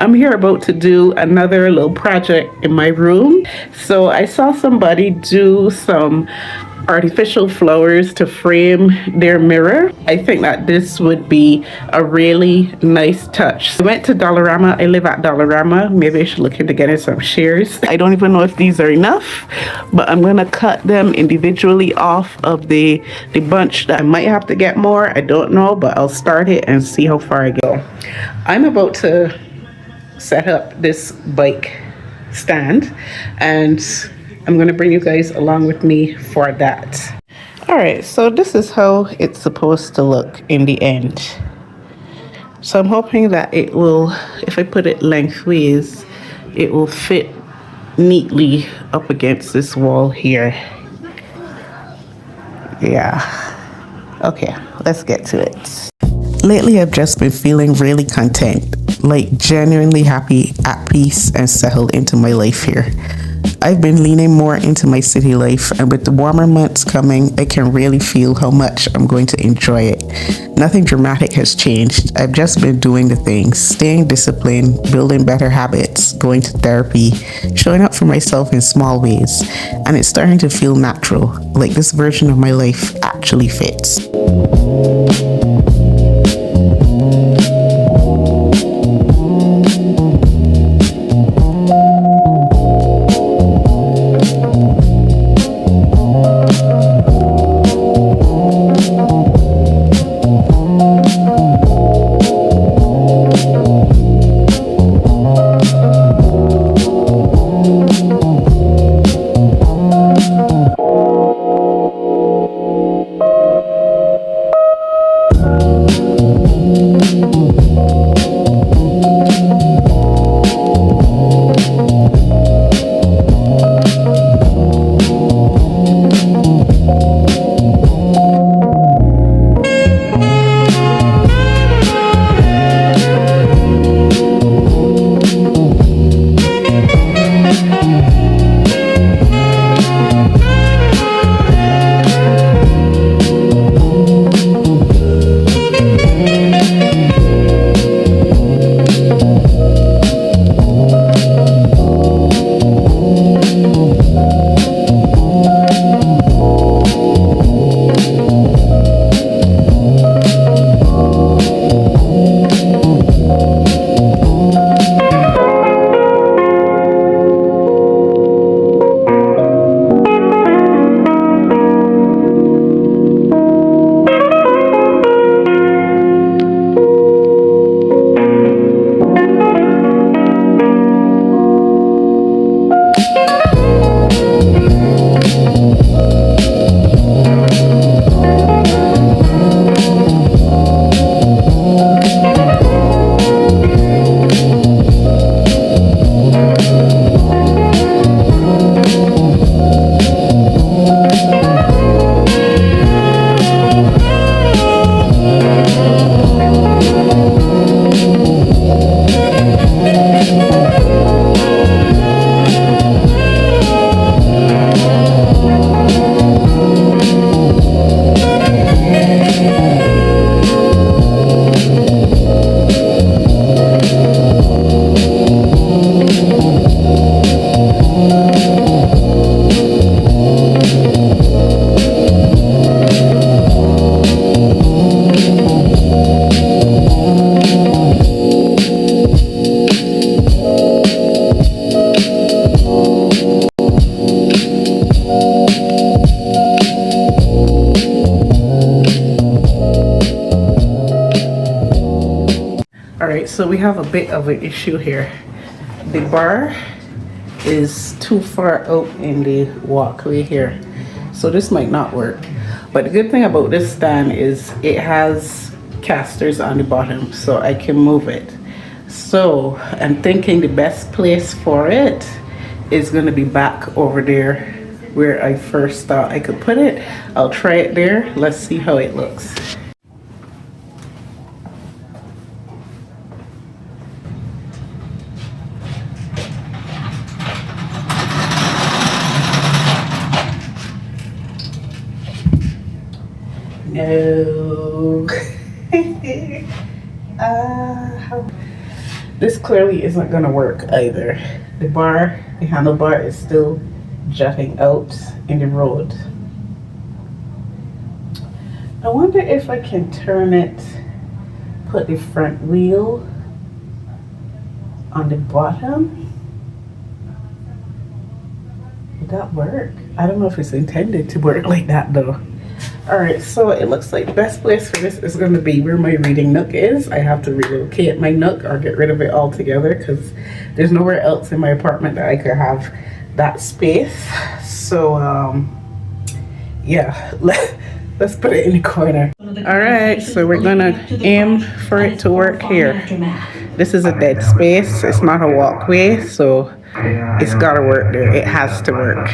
I'm here about to do another little project in my room. So I saw somebody do some artificial flowers to frame their mirror. I think that this would be a really nice touch. I went to Dollarama. I live at Dollarama. Maybe I should look into getting some shares. I don't even know if these are enough, but I'm gonna cut them individually off of the bunch. That I might have to get more. I don't know, but I'll start it and see how far I go. I'm about to set up this bike stand, and I'm going to bring you guys along with me for that. All right, so this is how it's supposed to look in the end. So I'm hoping that it will, if I put it lengthways, it will fit neatly up against this wall here. Yeah. Okay, let's get to it. Lately, I've just been feeling really content, like genuinely happy, at peace, and settled into my life here. I've been leaning more into my city life, and with the warmer months coming, I can really feel how much I'm going to enjoy it. Nothing dramatic has changed. I've just been doing the things, staying disciplined, building better habits, going to therapy, showing up for myself in small ways, and it's starting to feel natural, like this version of my life actually fits. Alright, so we have a bit of an issue here. The bar is too far out in the walkway here, so this might not work. But the good thing about this stand is it has casters on the bottom, so I can move it. So I'm thinking the best place for it is going to be back over there where I first thought I could put it. I'll try it there. Let's see how it looks. No. This clearly isn't gonna work either. The handlebar is still jutting out in the road. I wonder if I can turn it, put the front wheel on the bottom. Would that work? I don't know if it's intended to work like that though. Alright, so it looks like the best place for this is going to be where my reading nook is. I have to relocate my nook or get rid of it altogether because there's nowhere else in my apartment that I could have that space. So, yeah, let's put it in the corner. Alright, so we're going to aim for it to work here. This is a dead space. It's not a walkway, so it's got to work there. It has to work.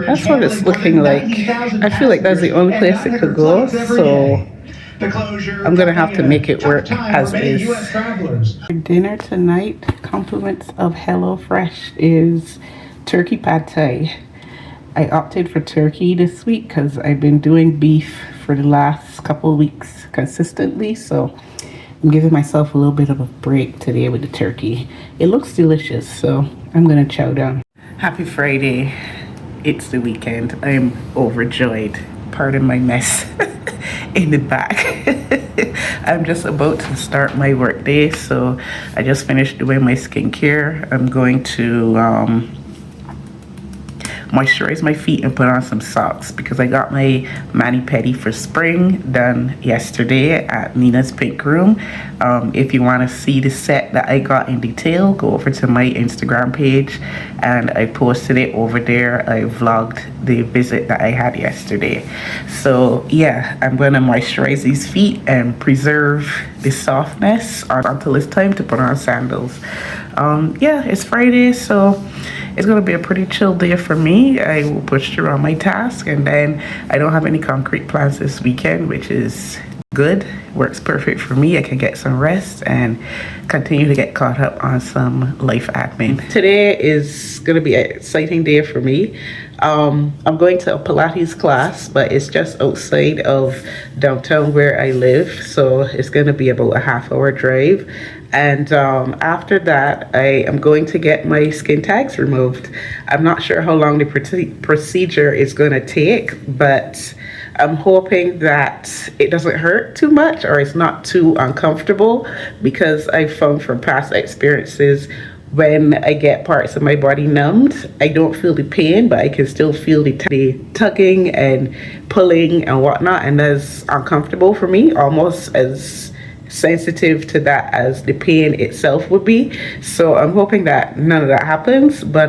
That's what it's looking like. I feel like that's the only place it could go, so I'm gonna have to make it work as is. For dinner tonight, compliments of HelloFresh is turkey pad thai. I opted for turkey this week because I've been doing beef for the last couple of weeks consistently, so I'm giving myself a little bit of a break today with the turkey. It looks delicious, so I'm gonna chow down. Happy Friday. It's the weekend. I'm overjoyed. Pardon my mess in the back. I'm just about to start my work day, so I just finished doing my skincare. I'm going to moisturize my feet and put on some socks because I got my mani-pedi for spring done yesterday at Nina's Pink Room. If you want to see the set that I got in detail, go over to my Instagram page and I posted it over there. I vlogged the visit that I had yesterday. So yeah, I'm going to moisturize these feet and preserve the softness until it's time to put on sandals. Yeah, it's Friday, so it's gonna be a pretty chill day for me. I will push through on my task, and then I don't have any concrete plans this weekend, which is good. Works perfect for me. I can get some rest and continue to get caught up on some life admin. Today is gonna be an exciting day for me. I'm going to a Pilates class, but it's just outside of downtown where I live, so it's gonna be about a half-hour drive. And after that, I am going to get my skin tags removed. I'm not sure how long the procedure is going to take, but I'm hoping that it doesn't hurt too much or it's not too uncomfortable, because I found from past experiences when I get parts of my body numbed, I don't feel the pain, but I can still feel the tugging and pulling and whatnot, and that's uncomfortable for me, almost as sensitive to that as the pain itself would be. So I'm hoping that none of that happens, but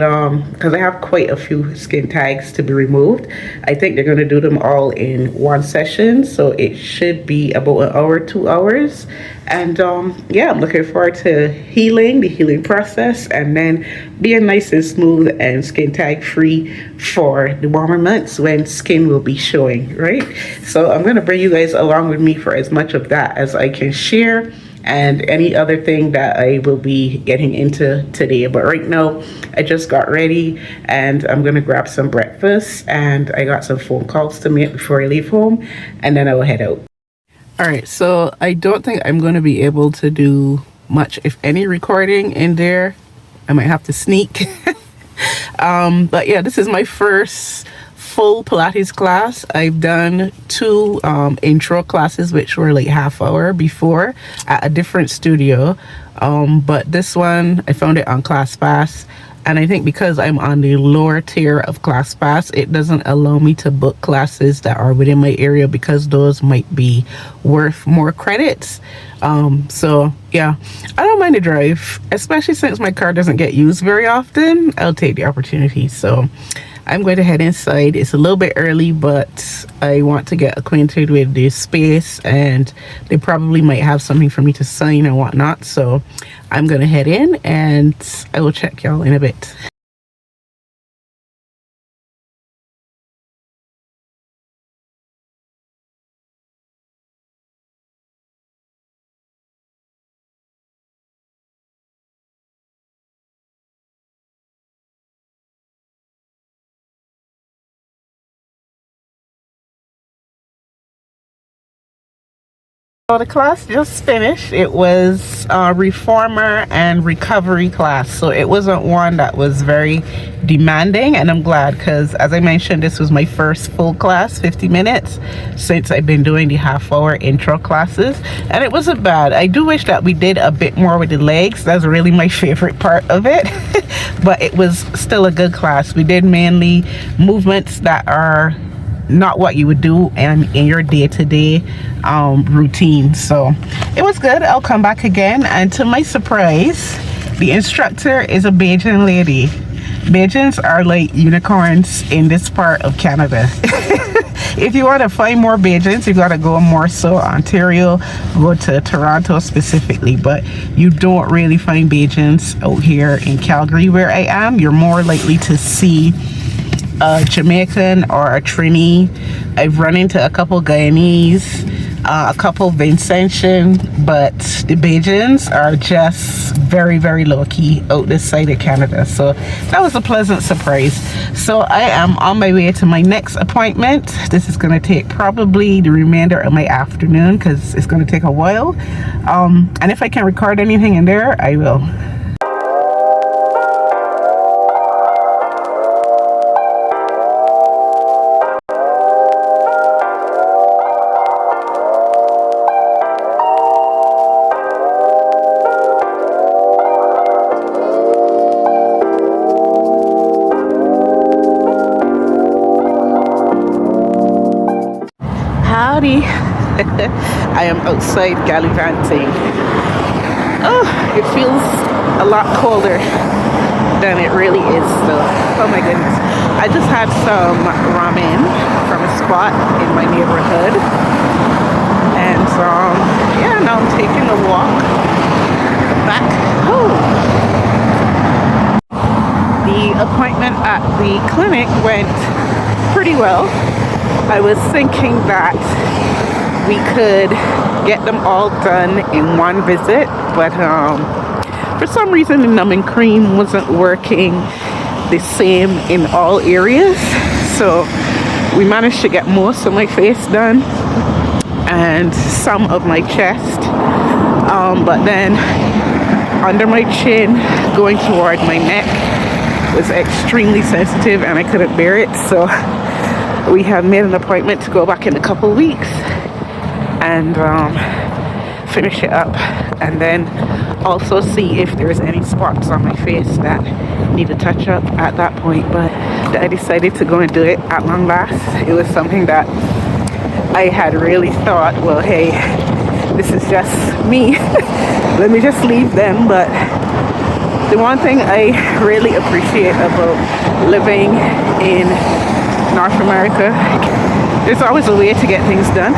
because I have quite a few skin tags to be removed, I think they're going to do them all in one session, so it should be about an hour, 2 hours. And yeah, I'm looking forward to the healing process, and then being nice and smooth and skin tag free for the warmer months when skin will be showing, right? So I'm going to bring you guys along with me for as much of that as I can share, and any other thing that I will be getting into today. But right now, I just got ready and I'm gonna grab some breakfast, and I got some phone calls to make before I leave home, and then I will head out. All right, so I don't think I'm gonna be able to do much, if any, recording in there. I might have to sneak. But yeah, this is my first full Pilates class. I've done two intro classes, which were like half hour before at a different studio. But this one, I found it on ClassPass. And I think because I'm on the lower tier of ClassPass, it doesn't allow me to book classes that are within my area because those might be worth more credits. So yeah, I don't mind the drive, especially since my car doesn't get used very often. I'll take the opportunity. So I'm going to head inside. It's a little bit early, but I want to get acquainted with the space, and they probably might have something for me to sign and whatnot. So I'm going to head in and I will check y'all in a bit. So the class just finished. It was a reformer and recovery class, so it wasn't one that was very demanding, and I'm glad because, as I mentioned, this was my first full class, 50 minutes, since I've been doing the half-hour intro classes, and it wasn't bad. I do wish that we did a bit more with the legs. That's really my favorite part of it. But it was still a good class. We did mainly movements that are not what you would do in your day-to-day routine. So it was good. I'll come back again, and to my surprise, the instructor is a Bajan lady. Bajans are like unicorns in this part of Canada. If you want to find more Bajans, you got to go more so Ontario, go to Toronto specifically, but you don't really find Bajans out here in Calgary where I am. You're more likely to see a Jamaican or a Trini. I've run into a couple Guyanese, a couple Vincentian, but the Bajans are just very, very low-key out this side of Canada. So that was a pleasant surprise. So I am on my way to my next appointment. This is going to take probably the remainder of my afternoon because it's going to take a while. And if I can record anything in there, I will. Howdy. I am outside gallivanting. Oh, it feels a lot colder than it really is. So, oh my goodness. I just had some ramen from a spot in my neighborhood. And yeah, now I'm taking a walk back home. The appointment at the clinic went pretty well. I was thinking that we could get them all done in one visit, but for some reason the numbing cream wasn't working the same in all areas. So we managed to get most of my face done and some of my chest, but then under my chin going toward my neck was extremely sensitive and I couldn't bear it. So we have made an appointment to go back in a couple weeks and finish it up, and then also see if there's any spots on my face that need a touch up at that point. But I decided to go and do it at long last. It was something that I had really thought, well, hey, this is just me. Let me just leave them. But the one thing I really appreciate about living in North America, there's always a way to get things done.